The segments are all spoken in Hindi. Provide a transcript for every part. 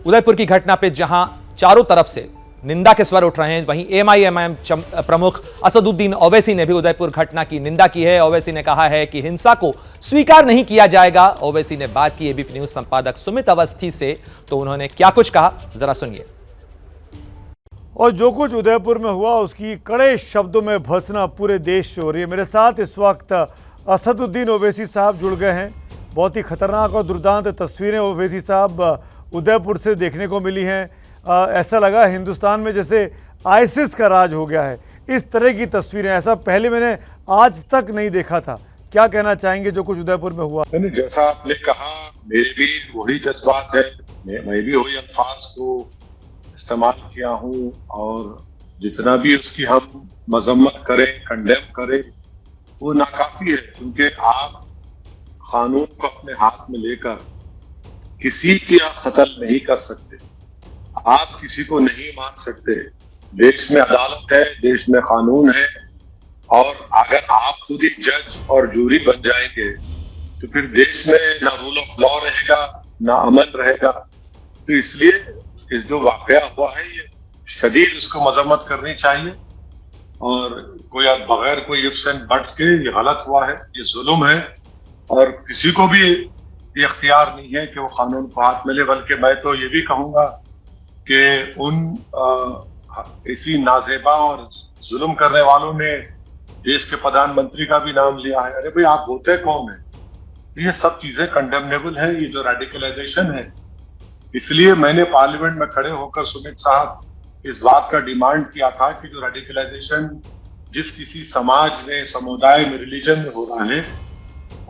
उदयपुर की घटना पे जहां चारों तरफ से निंदा के स्वर उठ रहे हैं, वहीं एमआईएम प्रमुख असदुद्दीन ओवैसी ने भी उदयपुर घटना की निंदा की है। ओवैसी ने कहा है कि हिंसा को स्वीकार नहीं किया जाएगा। ओवैसी ने बात की एबीपी न्यूज संपादक सुमित अवस्थी से, तो उन्होंने क्या कुछ कहा जरा सुनिए। और जो कुछ उदयपुर में हुआ उसकी कड़े शब्दों में भर्त्सना पूरे देश से हो रही है। मेरे साथ इस वक्त असदुद्दीन ओवैसी साहब जुड़ गए हैं। बहुत ही खतरनाक और दुर्दांत तस्वीरें ओवैसी साहब उदयपुर से देखने को मिली हैं। ऐसा लगा हिंदुस्तान में जैसे आईसिस का राज हो गया है। इस तरह की तस्वीरें ऐसा पहले मैंने आज तक नहीं देखा था। क्या कहना चाहेंगे जो कुछ उदयपुर में हुआ? नहीं, जैसा आपने कहा मेरे भी वही जज्बात है। मैं भी वही अल्फाज को इस्तेमाल किया हूँ और जितना भी उसकी हम मजम्मत करें, कंडेम करें, वो नाकाफी है। क्योंकि आप कानून को अपने हाथ में लेकर किसी की आप कत्ल नहीं कर सकते, आप किसी को नहीं मान सकते। देश में अदालत है, देश में कानून है, और अगर आप खुद एक जज और जूरी बन जाएंगे तो फिर देश में ना रूल ऑफ लॉ रहेगा, ना अमन रहेगा। तो इसलिए जो वाकया हुआ है ये शदीद उसको मजम्मत करनी चाहिए, और कोई बगैर कोई इफ्स एंड बट्स के ये गलत हुआ है, ये जुल्म है, और किसी को भी ये इख्तियार नहीं है कि वो कानून को हाथ में ले। बल्कि मैं तो ये भी कहूंगा कि उन इसी नाजेबा और जुल्म करने वालों ने देश के प्रधानमंत्री का भी नाम लिया है। अरे भाई, आप होते कौन है? ये सब चीजें कंडेमनेबल है, ये जो रेडिकलाइजेशन है। इसलिए मैंने पार्लियामेंट में खड़े होकर सुमित साहब इस बात का डिमांड किया था कि जो रेडिकलाइजेशन जिस किसी समाज में, समुदाय में, रिलीजन में हो रहा है,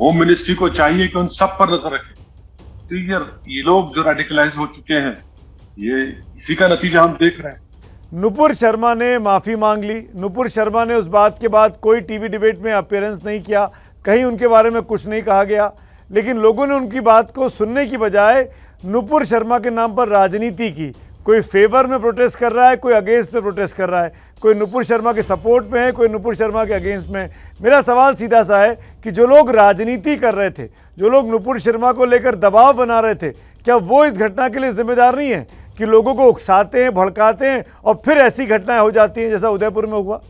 होम मिनिस्ट्री को चाहिए कि उन सब पर नजर रखे। तो ये लोग जो रेडिकलाइज हो चुके हैं, ये इसी का नतीजा हम देख रहे हैं। नुपुर शर्मा ने माफ़ी मांग ली। नुपुर शर्मा ने उस बात के बाद कोई टीवी डिबेट में अपीयरेंस नहीं किया, कहीं उनके बारे में कुछ नहीं कहा गया। लेकिन लोगों ने उनकी बात को सुनने की बजाय नुपुर शर्मा के नाम पर राजनीति की। कोई फेवर में प्रोटेस्ट कर रहा है, कोई अगेंस्ट में प्रोटेस्ट कर रहा है, कोई नुपुर शर्मा के सपोर्ट में है, कोई नुपुर शर्मा के अगेंस्ट में। मेरा सवाल सीधा सा है कि जो लोग राजनीति कर रहे थे, जो लोग नुपुर शर्मा को लेकर दबाव बना रहे थे, क्या वो इस घटना के लिए जिम्मेदार नहीं है कि लोगों को उकसाते हैं, भड़काते हैं और फिर ऐसी घटनाएं हो जाती हैं जैसा उदयपुर में हुआ?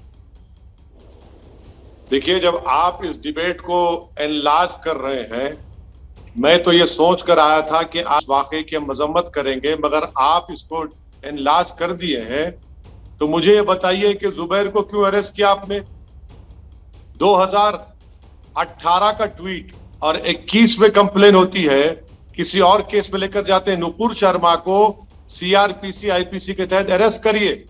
देखिए, जब आप इस डिबेट को एनलार्ज कर रहे हैं, मैं तो ये सोच कर आया था कि आज वाकई की हम मजम्मत करेंगे, मगर आप इसको एनलार्ज कर दिए हैं। तो मुझे ये बताइए कि जुबैर को क्यों अरेस्ट किया आपने? 2018 का ट्वीट और 21 में कंप्लेन होती है, किसी और केस में लेकर जाते हैं। नुपुर शर्मा को सीआरपीसी आईपीसी के तहत अरेस्ट करिए।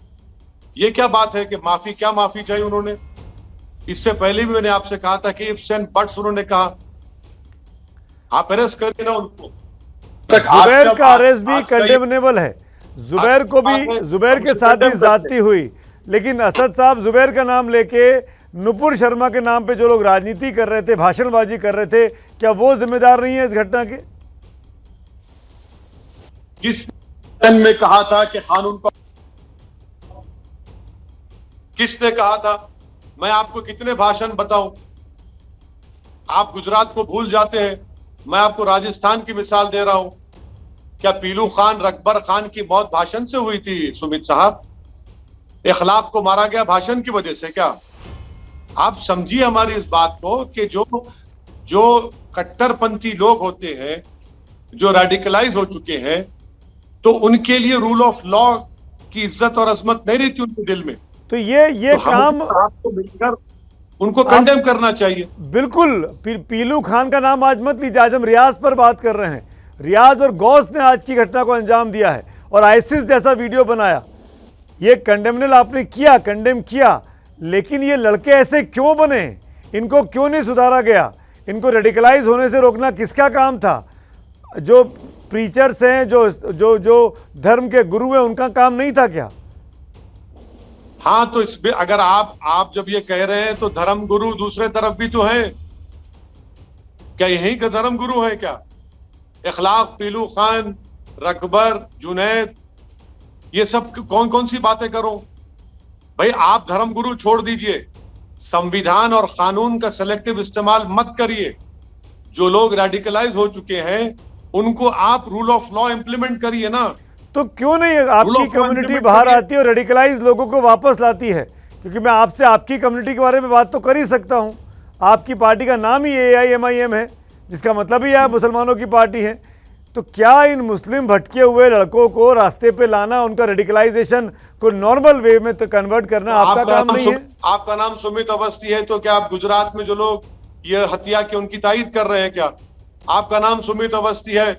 ये क्या बात है कि माफी, क्या माफी चाहिए उन्होंने? इससे पहले भी मैंने आपसे कहा था कि इफ्स एंड बट्स उन्होंने कहा, आप अरेस्ट करिए ना उनको। जुबैर का अरेस्ट भी कंडेमनेबल है। जुबैर को भी, जुबैर के साथ भी ज्यादती हुई, लेकिन असद साहब जुबैर का नाम लेके नुपुर शर्मा के नाम पे जो लोग राजनीति कर रहे थे, भाषणबाजी कर रहे थे, क्या वो जिम्मेदार नहीं है इस घटना के? किसने कहा था कि कानून को, किसने कहा था? मैं आपको कितने भाषण बताऊं? आप गुजरात को भूल जाते हैं। मैं आपको राजस्थान की मिसाल दे रहा हूं। क्या पीलू खान, रकबर खान की मौत भाषण से हुई थी सुमित साहब? इखलाक को मारा गया भाषण की वजह से क्या? आप समझिए हमारी इस बात को कि जो कट्टरपंथी लोग होते हैं, जो रेडिकलाइज हो चुके हैं, तो उनके लिए रूल ऑफ लॉ की इज्जत और अजमत नहीं रहती उनके दिल में। तो ये तो काम आपको मिलकर उनको कंडेम करना चाहिए। बिल्कुल। पीलू खान का नाम आज मत लीजिए, आज हम रियाज पर बात कर रहे हैं। रियाज और गौस ने आज की घटना को अंजाम दिया है और आईसिस जैसा वीडियो बनाया। ये कंडेमनल आपने किया, कंडेम किया, लेकिन ये लड़के ऐसे क्यों बने? इनको क्यों नहीं सुधारा गया? इनको रेडिकलाइज होने से रोकना किसका काम था? जो प्रीचर्स हैं, जो धर्म के गुरु हैं, उनका काम नहीं था क्या? हाँ, तो इसमें अगर आप जब ये कह रहे हैं तो धर्म गुरु दूसरे तरफ भी तो है। क्या यही का धर्म गुरु है क्या? इखलाक, पीलू खान, रकबर, जुनैद, ये सब कौन कौन सी बातें करो भाई? आप धर्म गुरु छोड़ दीजिए, संविधान और कानून का सेलेक्टिव इस्तेमाल मत करिए। जो लोग रेडिकलाइज हो चुके हैं उनको आप रूल ऑफ लॉ इंप्लीमेंट करिए ना। तो क्यों नहीं आपकी Rule of law community implement बाहर करिए। आती है और रेडिकलाइज लोगों को वापस लाती है? क्योंकि मैं आपसे आपकी कम्युनिटी के बारे में बात तो कर ही सकता हूं। आपकी पार्टी का नाम ही AIMIM है, जिसका मतलब ही है मुसलमानों की पार्टी है। तो क्या इन मुस्लिम भटके हुए लड़कों को रास्ते पे लाना, उनका रेडिकलाइजेशन को नॉर्मल वे में कन्वर्ट करना आपका काम नहीं है? आपका नाम सुमित अवस्थी है, तो क्या आप गुजरात में जो लोग ये हत्या की उनकी तायद कर रहे हैं क्या? आपका नाम सुमित अवस्थी है,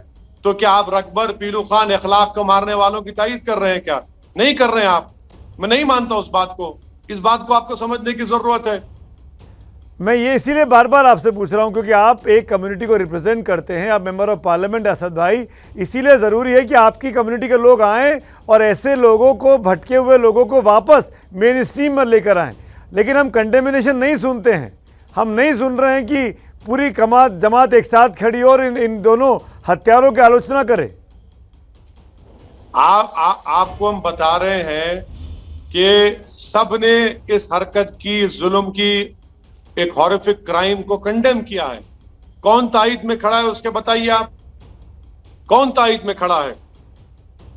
तो क्या आप रकबर, पीलू खान, इखलाक को मारने वालों की तायद कर रहे हैं क्या? नहीं कर रहे हैं आप। मैं नहीं मानता उस बात को। इस बात को आपको समझने की जरूरत है। मैं ये इसीलिए बार बार आपसे पूछ रहा हूं क्योंकि आप एक कम्युनिटी को रिप्रेजेंट करते हैं, आप मेंबर ऑफ पार्लियामेंट असद भाई। इसीलिए ज़रूरी है कि आपकी कम्युनिटी के लोग आएँ और ऐसे लोगों को, भटके हुए लोगों को वापस मेन स्ट्रीम में लेकर आएँ। लेकिन हम कंडेमिनेशन नहीं सुनते हैं। हम नहीं सुन रहे हैं कि पूरी जमात एक साथ खड़ी और इन दोनों हत्यारों की आलोचना करे। आपको हम बता रहे हैं कि सबने इस हरकत की, इस जुल्म की, एक हॉरिफिक क्राइम को कंडेम किया है। कौन तायद में खड़ा है उसके बताइए आप। कौन तायद में खड़ा है?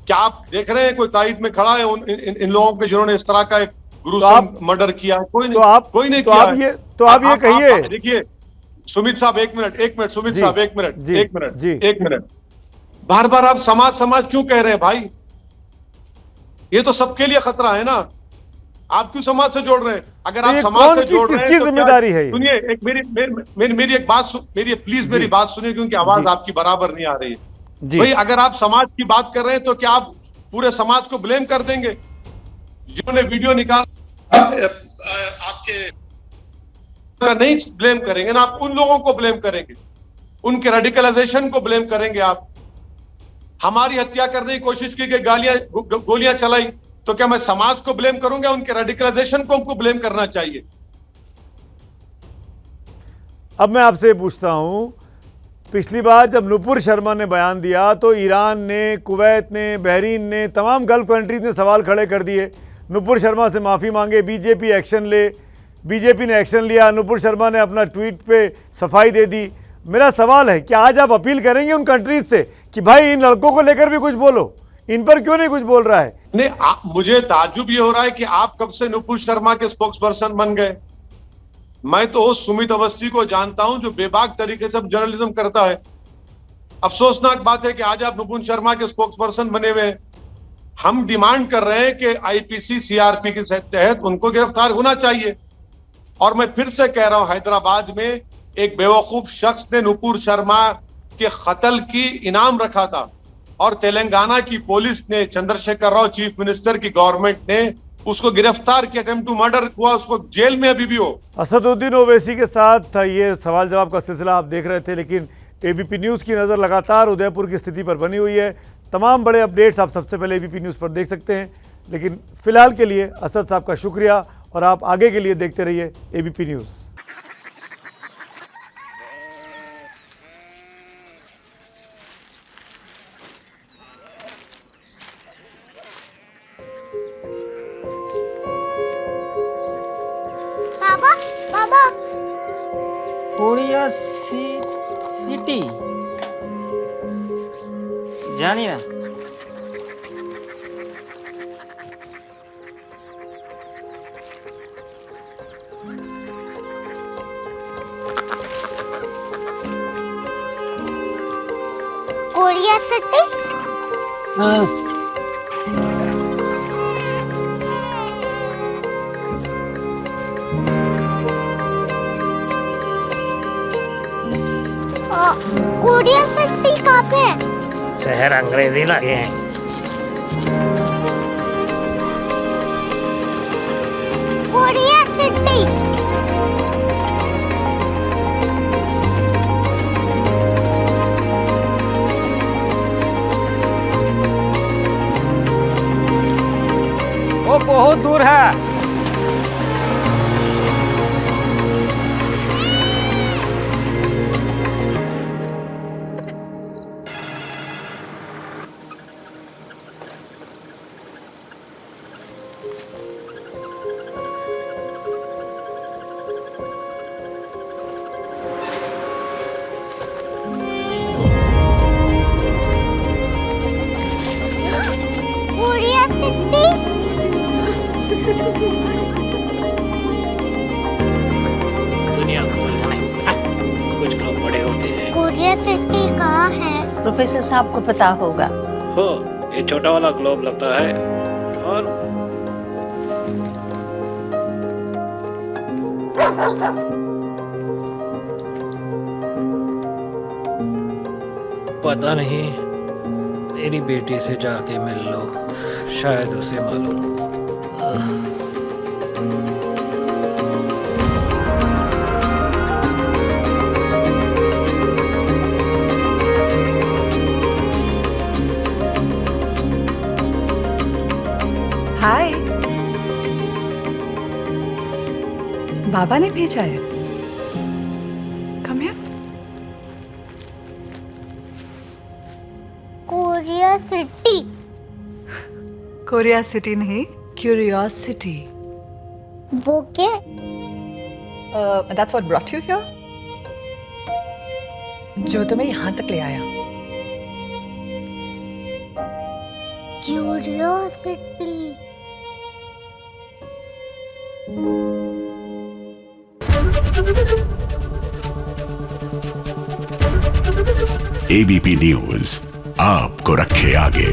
क्या आप देख रहे हैं कोई तायद में खड़ा है इन लोगों के जिन्होंने इस तरह का एक ग्रुसम मर्डर किया है? कोई नहीं। कोई नहीं किया है। तो आप ये कहिए। देखिए सुमित साहब, एक मिनट सुमित साहब, एक मिनट। बार बार आप समाज क्यों कह रहे हैं भाई? ये तो सबके लिए खतरा है ना। आप क्यों समाज से जोड़ रहे हैं? अगर आप समाज से जोड़ रहे हैं, किसकी जिम्मेदारी है? सुनिए, एक मेरी एक बात, प्लीज मेरी बात सुनिए, क्योंकि आवाज आपकी बराबर नहीं आ रही है भाई। अगर आप समाज की बात कर रहे हैं तो क्या आप पूरे समाज को ब्लेम कर देंगे? जिन्होंने वीडियो निकाला आपके नहीं ब्लेम करेंगे ना, आप उन लोगों को ब्लेम करेंगे, उनके रेडिकलाइजेशन को ब्लेम करेंगे। आप हमारी हत्या करने की कोशिश की कि गोलियां चलाई, तो क्या मैं समाज को ब्लेम करूंगा? उनके रेडिकलाइजेशन को हमको ब्लेम करना चाहिए। अब मैं आपसे पूछता हूं, पिछली बार जब नुपुर शर्मा ने बयान दिया तो ईरान ने, कुवैत ने, बहरीन ने, तमाम गल्फ कंट्रीज ने सवाल खड़े कर दिए। नुपुर शर्मा से माफ़ी मांगे, बीजेपी एक्शन ले। बीजेपी ने एक्शन लिया, नुपुर शर्मा ने अपना ट्वीट पे सफाई दे दी। मेरा सवाल है कि आज आप अपील करेंगे उन कंट्रीज से कि भाई इन लड़कों को लेकर भी कुछ बोलो, इन पर क्यों नहीं कुछ बोल रहा है? नहीं, मुझे ताज्जुब ये हो रहा है कि आप कब से नुपुर शर्मा के स्पोक्स पर्सन बन गए। मैं तो उस सुमित अवस्थी को जानता हूं जो बेबाक तरीके से जर्नलिज्म करता है। अफसोसनाक बात है कि आज आप नुपुर शर्मा के स्पोक्स पर्सन बने हुए हैं। हम डिमांड कर रहे हैं कि आईपीसी सीआरपी के तहत उनको गिरफ्तार होना चाहिए। और मैं फिर से कह रहा हूं, हैदराबाद में एक बेवकूफ शख्स ने नुपुर शर्मा के कत्ल की इनाम रखा था और तेलंगाना की पुलिस ने, चंद्रशेखर राव चीफ मिनिस्टर की गवर्नमेंट ने उसको गिरफ्तार किया। अटेम्प्ट टू मर्डर हुआ, उसको जेल में अभी भी हो। असदुद्दीन ओवैसी के साथ ये सवाल जवाब का सिलसिला आप देख रहे थे, लेकिन एबीपी न्यूज़ की नज़र लगातार उदयपुर की स्थिति पर बनी हुई है। तमाम बड़े अपडेट्स आप सबसे पहले एबीपी न्यूज़ पर देख सकते हैं। लेकिन फिलहाल के लिए असद साहब का शुक्रिया और आप आगे के लिए देखते रहिए एबीपी न्यूज़। बाबा कोरिया सिटी जानी ना। Korea city? कोरिया सिटी कहाँ पे है? शहर अंग्रेजी लगे हैं। Korea city. वो बहुत दूर है। क्यूरियोसिटी दुनिया को कुछ लोग बड़े होते हैं। क्यूरियोसिटी कहाँ है? प्रोफेसर साहब को पता होगा। हो, ये छोटा वाला ग्लोब लगता है और पता नहीं, मेरी बेटी से जाके मिल लो, शायद उसे मालूम हो। हाय, बाबा ने भेजा है। Come here. Curiosity Korea city नहीं, क्यूरियोसिटी। वो क्या? That's what brought you here. जो तुम्हें यहाँ तक ले आया। क्यूरियोसिटी एबीपी न्यूज आपको रखे आगे।